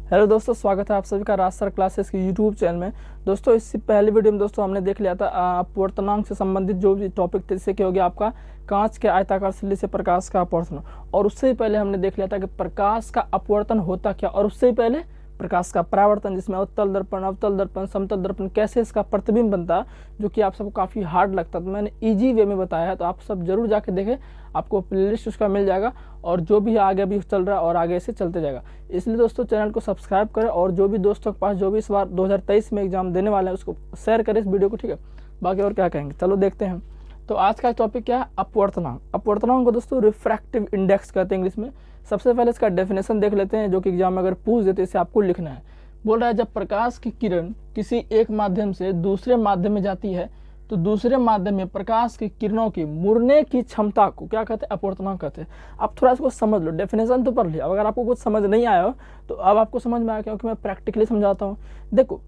Hello दोस्तों, स्वागत है आप सभी का राज सर क्लासेस के यूट्यूब चैनल में। दोस्तों इससे पहले वीडियो में दोस्तों हमने देख लिया था अपवर्तनांक से संबंधित जो भी टॉपिक थे, जैसे कि हो गया आपका कांच के आयताकार सिल्ली से प्रकाश का अपवर्तन। और उससे पहले हमने देख लिया था कि प्रकाश का अपवर्तन होता क्या, और उससे पहले प्रकाश का परावर्तन, जिसमें उत्तल दर्पण, अवतल दर्पण, समतल दर्पण, कैसे इसका प्रतिबिंब बनता है, जो कि आप सबको काफ़ी हार्ड लगता है। तो मैंने इजी वे में बताया है, तो आप सब जरूर जाके देखें, आपको प्लेलिस्ट उसका मिल जाएगा। और जो भी आगे भी चल रहा है और आगे से चलते जाएगा, इसलिए दोस्तों चैनल को सब्सक्राइब करें। और जो भी दोस्तों के पास जो भी इस बार 2023 में एग्जाम देने वाले हैं उसको शेयर करें इस वीडियो को, ठीक है। बाकी और क्या कहेंगे, चलो देखते हैं। तो आज का टॉपिक क्या है, अपवर्तनांक। अपवर्तनांक को दोस्तों रिफ्रैक्टिव इंडेक्स कहते हैं इंग्लिश में। सबसे पहले इसका डेफिनेशन देख लेते हैं, जो कि एग्जाम में अगर पूछ देते इसे आपको लिखना है। बोल रहा है जब प्रकाश की किरण किसी एक माध्यम से दूसरे माध्यम में जाती है तो दूसरे माध्यम में प्रकाश की किरणों की मुड़ने की क्षमता को क्या कहते हैं, अपवर्तनांक कहते हैं। अब थोड़ा इसको समझ लो, डेफिनेशन तो पढ़ लिया। अगर आपको कुछ समझ नहीं आया हो तो अब आपको समझ में आया, क्योंकि मैं प्रैक्टिकली समझाता हूँ। देखो,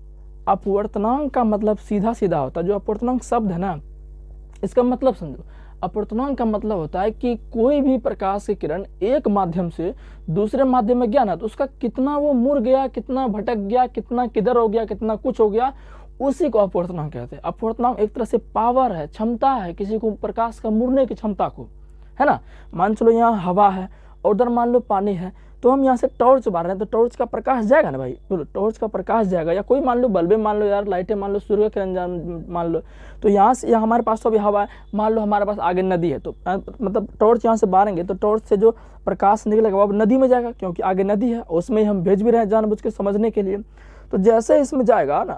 अपवर्तनांक का मतलब सीधा सीधा होता है, जो अपवर्तनांक शब्द है ना, इसका मतलब समझो। अपवर्तनांक का मतलब होता है कि कोई भी प्रकाश की किरण एक माध्यम से दूसरे माध्यम में गया ना, तो उसका कितना वो मुड़ गया, कितना भटक गया, कितना किधर हो गया, कितना कुछ हो गया, उसी को अपवर्तनांक कहते हैं। अपवर्तनांक एक तरह से पावर है, क्षमता है किसी को प्रकाश का मुड़ने की क्षमता को, है ना। मान चलो यहाँ हवा है और उधर मान लो पानी है, तो हम यहाँ से टॉर्च मार रहे हैं तो टॉर्च का प्रकाश जाएगा ना भाई, बोलो टॉर्च का प्रकाश जाएगा। या कोई मान लो बल्बे मान लो यार, लाइटें मान लो, सूर्य किरण मान लो, तो यहाँ से यहाँ हमारे पास तो अभी हवा है। मान लो हमारे पास आगे नदी है, तो मतलब टॉर्च यहाँ से मारेंगे तो टॉर्च से जो प्रकाश निकलेगा वो अब नदी में जाएगा, क्योंकि आगे नदी है। उसमें हम भेज भी रहे हैं जानबूझ के समझने के लिए। तो जैसे इसमें जाएगा ना,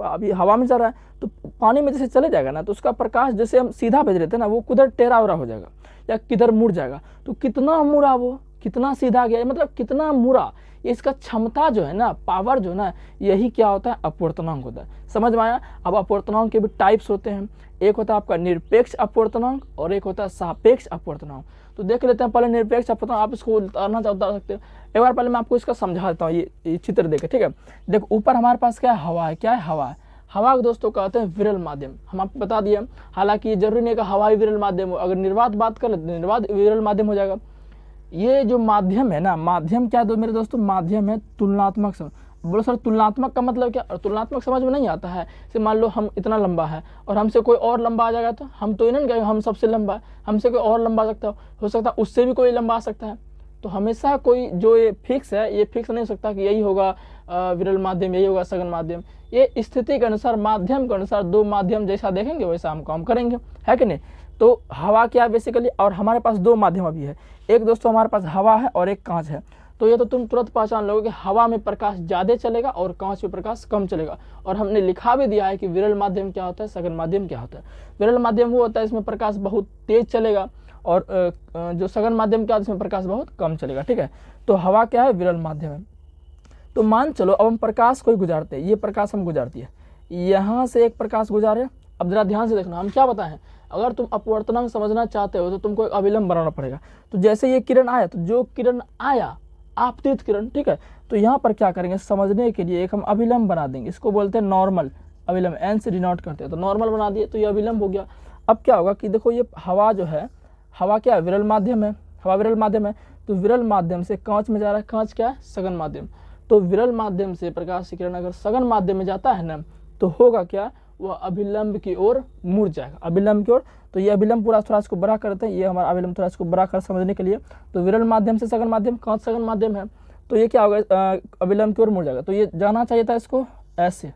अभी हवा में जा रहा है तो पानी में जैसे चले जाएगा ना, तो उसका प्रकाश जैसे हम सीधा भेज रहे थे ना, वो किधर टेढ़ा उरा हो जाएगा या किधर मुड़ जाएगा। तो कितना मुड़ा वो, कितना सीधा गया, मतलब कितना मुड़ा, इसका क्षमता जो है ना, पावर जो है ना, यही क्या होता है, अपवर्तनांक होता है। समझ में आया। अब अपवर्तनांक के भी टाइप्स होते हैं। एक होता है आपका निरपेक्ष अपवर्तनांक और एक होता है सापेक्ष अपवर्तनांक। तो देख लेते हैं पहले निरपेक्ष अपवर्तनांक। आप इसको उतारना चाहो उतार सकते हो। एक बार पहले मैं आपको इसका समझा देता हूँ, ये चित्र देखे, ठीक है। देखो ऊपर हमारे पास क्या है, हवा है। क्या है, हवा है। हवा को दोस्तों कहते हैं विरल माध्यम, हम आपको बता दिए। हालांकि ये जरूरी नहीं कि हवा ही विरल माध्यम हो, अगर निर्वात बात कर ले तो निर्वात विरल माध्यम हो जाएगा। ये जो माध्यम है ना, माध्यम क्या है मेरे दोस्तों, माध्यम है तुलनात्मक समझ। बोलो सर तुलनात्मक का मतलब क्या, और तुलनात्मक समझ में नहीं आता है। जैसे मान लो हम इतना लंबा है और हमसे कोई और लंबा आ जाएगा, तो हम तो नहीं कहेंगे हम सबसे लंबा है, हमसे कोई और लंबा आ सकता हो सकता है उससे भी कोई लंबा आ सकता है। तो हमेशा कोई जो ये फिक्स है, ये फिक्स नहीं हो सकता कि यही होगा विरल माध्यम, यही होगा सघन माध्यम। ये स्थिति के अनुसार, माध्यम के अनुसार, दो माध्यम जैसा देखेंगे वैसा हम काम करेंगे, है कि नहीं। तो हवा क्या है बेसिकली, और हमारे पास दो माध्यम अभी है। एक दोस्तों हमारे पास हवा है और एक कांच है। तो ये तो तुम तुरंत पहचान लोगे कि हवा में प्रकाश ज़्यादा चलेगा और कांच में प्रकाश कम चलेगा। और हमने लिखा भी दिया है कि विरल माध्यम क्या होता है, सघन माध्यम क्या होता है। विरल माध्यम वो होता है इसमें प्रकाश बहुत तेज चलेगा, और जो सघन माध्यम क्या होता है इसमें प्रकाश बहुत कम चलेगा, ठीक है। तो हवा क्या है, विरल माध्यम है। तो मान चलो अब हम प्रकाश को ही गुजारते हैं, ये प्रकाश हम गुजारती है, यहाँ से एक प्रकाश गुजारे। अब जरा ध्यान से देखना, हम क्या बताएं, अगर तुम अपवर्तनांक समझना चाहते हो तो तुमको एक अभिलंब बनाना पड़ेगा। तो जैसे ये किरण आया, तो जो किरण आया आपतित किरण, ठीक है, तो यहाँ पर क्या करेंगे, समझने के लिए एक हम अभिलंब बना देंगे। इसको बोलते हैं नॉर्मल अभिलंब, एन से डिनोट करते हैं। तो नॉर्मल बना दिए तो ये अभिलंब हो गया। अब क्या होगा कि देखो ये हवा जो है, हवा क्या है, विरल माध्यम है। हवा विरल माध्यम है, तो विरल माध्यम से कांच में जा रहा है। कांच क्या है, सघन माध्यम। तो विरल माध्यम से प्रकाश की किरण अगर सघन माध्यम में जाता है ना, तो होगा क्या, वह अभिलंब की ओर मुड़ जाएगा, अभिलंब की ओर। तो ये अभिलंब पूरा थोड़ा इसको बड़ा करते हैं, ये हमारा अभिलंब थोड़ा इसको बड़ा कर समझने के लिए। तो विरल माध्यम से सघन माध्यम, कांच सघन माध्यम है, तो ये क्या होगा, अभिलंब की ओर मुड़ जाएगा। तो ये जाना चाहिए था इसको ऐसे।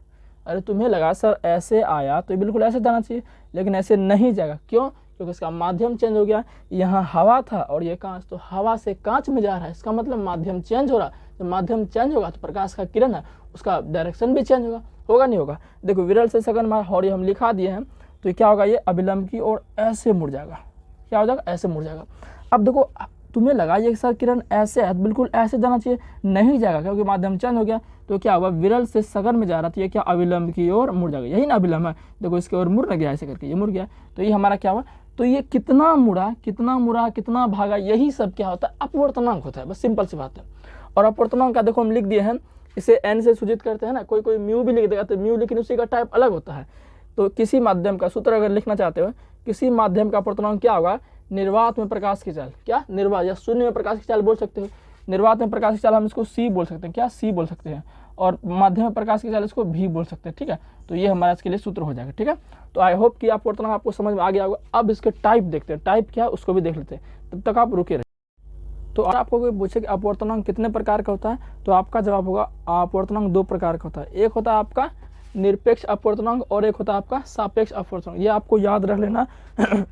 अरे तुम्हें लगा सर ऐसे आया तो ये बिल्कुल ऐसे जाना चाहिए, लेकिन ऐसे नहीं जाएगा। क्यों, क्योंकि इसका माध्यम चेंज हो गया। यहाँ हवा था और ये कांच, तो हवा से कांच में जा रहा है, इसका मतलब माध्यम चेंज हो रहा है। जब माध्यम चेंज होगा तो प्रकाश का किरण है उसका डायरेक्शन भी चेंज होगा, होगा नहीं होगा। देखो विरल से सघन में, और ये हम लिखा दिए हैं, तो ये क्या होगा, ये अभिलंब की ओर ऐसे मुड़ जाएगा। क्या हो जाएगा, ऐसे मुड़ जाएगा। अब देखो तुम्हें लगा ये सर किरण ऐसे है, बिल्कुल ऐसे जाना चाहिए, नहीं जाएगा क्योंकि माध्यम चेंज हो गया। तो क्या हुआ, विरल से सघन में जा रहा था, ये क्या अभिलंब की ओर मुड़ जाएगा। यही ना अभिलंब है, देखो इसके ओर मुड़ न गया ऐसे करके, ये मुड़ गया। तो ये हमारा क्या हुआ, तो ये कितना मुड़ा, कितना मुड़ा, कितना भागा, यही सब क्या होता है, अपवर्तनांक होता है। बस सिंपल सी बात है। और अपवर्तनांक का देखो हम लिख दिए हैं, इसे एन से सूचित करते हैं ना, कोई कोई म्यू भी लिख देगा तो म्यू, लेकिन उसी का टाइप अलग होता है। तो किसी माध्यम का सूत्र अगर लिखना चाहते हो, किसी माध्यम का अपवर्तनांक क्या होगा, निर्वात में प्रकाश की चाल, क्या निर्वात या शून्य में प्रकाश की चाल बोल सकते हो। निर्वात में प्रकाश की चाल हम इसको सी बोल सकते हैं, क्या सी बोल सकते हैं, और माध्यम में प्रकाश की चाल इसको भी बोल सकते हैं, ठीक है। तो ये हमारा इसके लिए सूत्र हो जाएगा, ठीक है। तो आई होप कि अपवर्तनांक आपको समझ में आ गया होगा। अब इसके टाइप देखते हैं, टाइप क्या है उसको भी देख लेते हैं, तब तक आप रुके रहिए। तो अगर आपको कोई पूछे कि अपवर्तनांक कितने प्रकार का होता है, तो आपका जवाब होगा अपवर्तनांक 2 प्रकार का होता है। एक होता है आपका निरपेक्ष अपवर्तनांक और एक होता है आपका सापेक्ष अपवर्तनांक। ये आपको याद रख लेना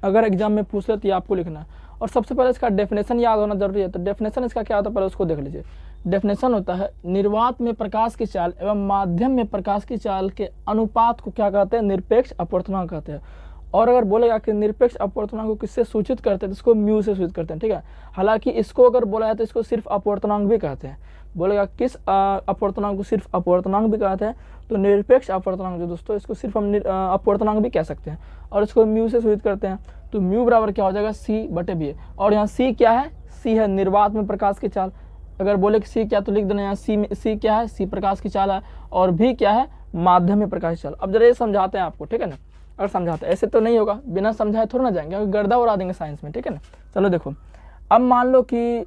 अगर एग्जाम में पूछ ले तो ये आपको लिखना है। और सबसे पहले इसका डेफिनेशन याद होना जरूरी है। तो डेफिनेशन इसका क्या होता है पहले उसको देख लीजिए। डेफिनेशन होता है निर्वात में प्रकाश की चाल एवं माध्यम में प्रकाश की चाल के अनुपात को क्या कहते हैं, निरपेक्ष अपवर्तनांक कहते हैं। और अगर बोलेगा कि निरपेक्ष अपवर्तनांक को किससे सूचित करते हैं, तो इसको म्यू से सूचित करते हैं, ठीक है। हालांकि इसको अगर बोला है तो इसको सिर्फ अपवर्तनांक भी कहते हैं। बोलेगा किस अपवर्तनांक को सिर्फ अपवर्तनांक भी कहते हैं, तो निरपेक्ष अपवर्तनांक जो दोस्तों इसको सिर्फ हम अपवर्तनांक भी कह सकते हैं और इसको म्यू से सूचित करते हैं। तो म्यू बराबर क्या हो जाएगा, C/B। और यहाँ C क्या है, C है निर्वात में प्रकाश की चाल। अगर बोले कि C क्या तो लिख देना यहाँ C क्या है, C प्रकाश की चाल है, और भी क्या है, माध्यम में प्रकाश की चाल। अब जरा ये समझाते हैं आपको, ठीक है ना। अगर समझाते ऐसे तो नहीं होगा, बिना समझाए थोड़ा ना जाएंगे, गर्दा उड़ा देंगे साइंस में, ठीक है ना। चलो देखो, अब मान लो कि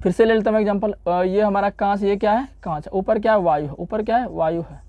फिर से ले लेते हैं एग्जाम्पल। ये हमारा कांच, ये क्या है, कांच। ऊपर क्या है, वायु है। ऊपर क्या है, वायु है।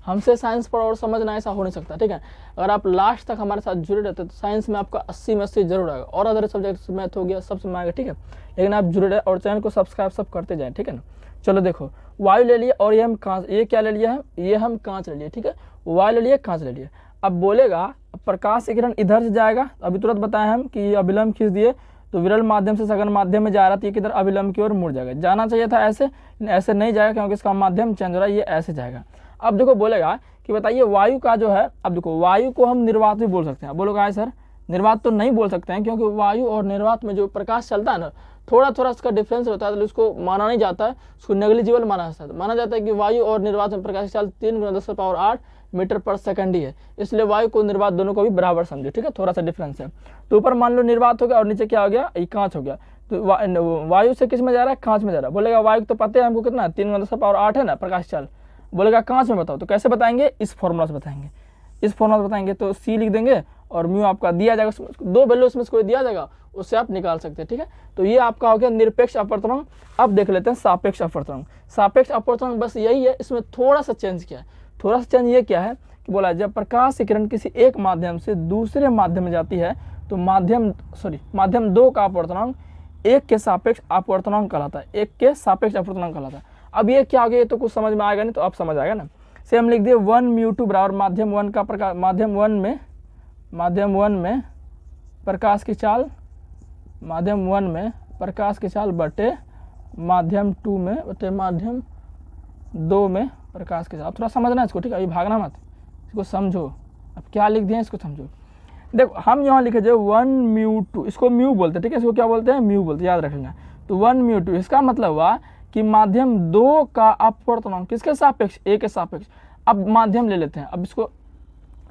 हमसे साइंस पर और समझना ऐसा हो नहीं सकता, ठीक है। अगर आप लास्ट तक हमारे साथ जुड़े रहते तो साइंस में आपका 80 में 80 जरूर आएगा, और अदर सब्जेक्ट मैथ हो गया सब समय आएगा, ठीक है। लेकिन आप जुड़े रहे और चैनल को सब्सक्राइब सब करते जाएं, ठीक है ना। चलो देखो, वायु ले लिए और ये हम कांच, ये क्या ले लिया है, ये हम कांच ले लिए, ठीक है। वायु ले लिए, कांच ले लिए। अब बोलेगा प्रकाश किरण इधर से जाएगा, अभी तुरंत बताया हम कि अभिलंब खींच दिए तो विरल माध्यम से सघन माध्यम में जा रहा था, ये किधर अभिलंब की ओर मुड़ जाएगा। जाना चाहिए था ऐसे, ऐसे नहीं जाएगा क्योंकि इसका माध्यम चेंज हो रहा है, ये ऐसे जाएगा। अब देखो बोलेगा कि बताइए वायु का जो है, अब देखो वायु को हम निर्वात भी बोल सकते हैं। बोलोगे सर निर्वात तो नहीं बोल सकते हैं क्योंकि वायु और निर्वात में जो प्रकाश चलता है ना, थोड़ा थोड़ा इसका डिफरेंस होता है, तो उसको माना नहीं जाता है, उसको नेग्लिजिबल माना जाता है कि वायु और निर्वात में प्रकाश की चाल 3 × 10⁸ मीटर पर सेकंड ही है, इसलिए वायु को निर्वात दोनों को भी बराबर समझो, ठीक है। थोड़ा सा डिफरेंस है। तो ऊपर मान लो निर्वात हो गया और नीचे क्या हो गया, ये कांच हो गया। तो वायु से किस में जा रहा है, कांच में जा रहा है। बोलेगा वायु तो पता है हमको कितना, 3 × 10⁸ है ना प्रकाश चाल। बोलेगा कांच में बताओ, तो कैसे बताएंगे, इस फॉर्मूला से बताएंगे, इस फॉर्मूला से बताएंगे। तो C लिख देंगे और म्यू आपका दिया जाएगा, 2 वैल्यू उसमें कोई दिया जाएगा, उससे आप निकाल सकते हैं, ठीक है। तो ये आपका हो गया निरपेक्ष अपवर्तनांक। अब देख लेते हैं सापेक्ष अपवर्तनांक। सापेक्ष अपवर्तनांक बस यही है, इसमें थोड़ा सा चेंज किया है। थोड़ा सा चेंज ये क्या है कि बोला जब प्रकाश की किरण किसी एक माध्यम से दूसरे माध्यम में जाती है तो माध्यम 2 का अपवर्तनांक 1 के सापेक्ष अपवर्तनांक कहलाता है, 1 के सापेक्ष अपवर्तनांक कहलाता है। अब ये क्या हो गया, ये तो कुछ समझ में आएगा नहीं, तो अब समझ आएगा ना। से हम लिख दिए 1μ2 बराबर माध्यम 1 का प्रकाश, माध्यम 1 में प्रकाश की चाल, माध्यम 1 में प्रकाश की चाल बटे माध्यम 2 में बटे माध्यम 2 में प्रकाश की चाल। थोड़ा समझना इसको, ठीक है, अभी भागना मत, इसको समझो। अब क्या लिख दिए इसको समझो। देखो हम यहाँ लिखे जो 1μ2, इसको म्यू बोलते हैं, ठीक है, इसको क्या बोलते हैं, म्यू बोलते हैं, याद रख लेना। तो 1μ2 इसका मतलब हुआ कि माध्यम 2 का अपवर्तनांक किसके सापेक्ष, A के सापेक्ष। अब माध्यम ले लेते हैं, अब इसको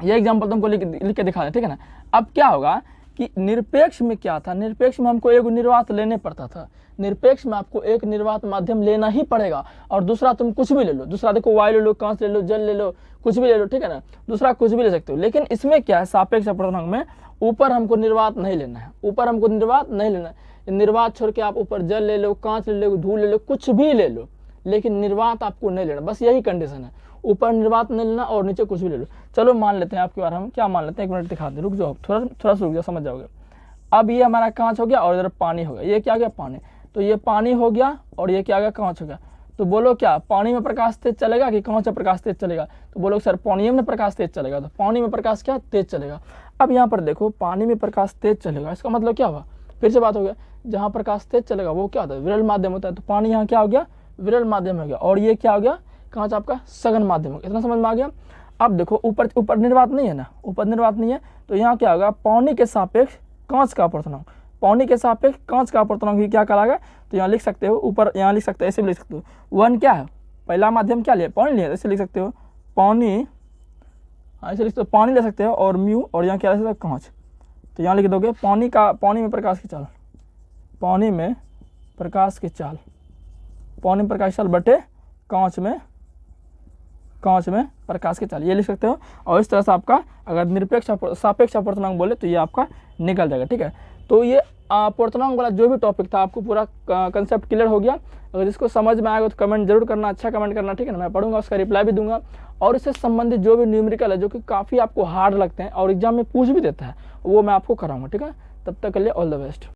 ये एग्जांपल तुमको लिख के दिखा दें, ठीक है ना। अब क्या होगा कि निरपेक्ष में क्या था, निरपेक्ष में हमको एक निर्वात लेने पड़ता था। निरपेक्ष में आपको एक निर्वात माध्यम लेना ही पड़ेगा, और दूसरा तुम कुछ भी ले लो, दूसरा देखो वायु ले लो, कांच ले लो, जल ले लो, कुछ भी ले लो, ठीक है ना, दूसरा कुछ भी ले सकते हो। लेकिन इसमें क्या है, सापेक्ष अपवर्तनांक में ऊपर हमको निर्वात नहीं लेना है, ऊपर हमको निर्वात नहीं लेना है। निर्वात छोड़ के आप ऊपर जल ले लो, कांच ले लो, धूल ले लो, कुछ भी ले लो, लेकिन निर्वात आपको नहीं लेना, बस यही कंडीशन है। ऊपर निर्वात नहीं लेना और नीचे कुछ भी ले लो। चलो मान लेते हैं आपके बारे में, क्या मान लेते हैं, 1 मिनट दिखा दे, रुक जाओ, थोड़ा सा रुक जाओ, समझ जाओगे। अब ये हमारा कांच हो गया और इधर पानी हो गया, ये क्या हो गया, पानी। तो ये पानी हो गया और ये क्या हो गया, कांच हो गया। तो बोलो क्या पानी में प्रकाश तेज चलेगा कि कांच में प्रकाश तेज चलेगा, तो बोलो सर पानी में प्रकाश तेज चलेगा, तो पानी में प्रकाश क्या तेज चलेगा। अब यहाँ पर देखो पानी में प्रकाश तेज चलेगा, इसका मतलब क्या हुआ, फिर से बात हो गया, जहाँ प्रकाश तेज चलेगा वो क्या होता है, विरल माध्यम होता है। तो पानी यहाँ क्या हो गया, विरल माध्यम हो गया, और ये क्या हो गया, कांच आपका सघन माध्यम हो गया। इतना समझ में आ गया। अब देखो ऊपर निर्वात नहीं है ना, ऊपर निर्वात नहीं है, तो यहाँ क्या होगा, पानी के सापेक्ष कांच का अपवर्तनांक, पानी के सापेक्ष कांच का अपवर्तनांक भी क्या कहलाएगा। तो यहाँ लिख सकते हो, ऊपर यहाँ लिख सकते हो, ऐसे भी लिख सकते हो। 1 क्या है, पहला माध्यम क्या लिया, पानी लिया, ऐसे लिख सकते हो पानी, ऐसे लिख सकते हो पानी ले सकते हो, और म्यू, और यहाँ क्या लिख सकते हो, कांच। तो यहाँ लिख दोगे पानी में प्रकाश की चाल, पानी में प्रकाश की चाल, पानी में प्रकाश की चाल बटे कांच में प्रकाश की चाल, ये लिख सकते हो। और इस तरह से आपका अगर निरपेक्ष सापेक्ष अपवर्तनांक बोले तो ये आपका निकल जाएगा, ठीक है। तो ये पूर्णांक वाला जो भी टॉपिक था आपको पूरा कंसेप्ट क्लियर हो गया। अगर जिसको समझ में आएगा तो कमेंट जरूर करना, अच्छा कमेंट करना, ठीक है ना, मैं पढ़ूंगा, उसका रिप्लाई भी दूंगा। और इससे संबंधित जो भी न्यूमेरिकल है जो कि काफ़ी आपको हार्ड लगते हैं और एग्जाम में पूछ भी देता है, वो मैं आपको कराऊंगा, ठीक है। तब तक के लिए ऑल द बेस्ट।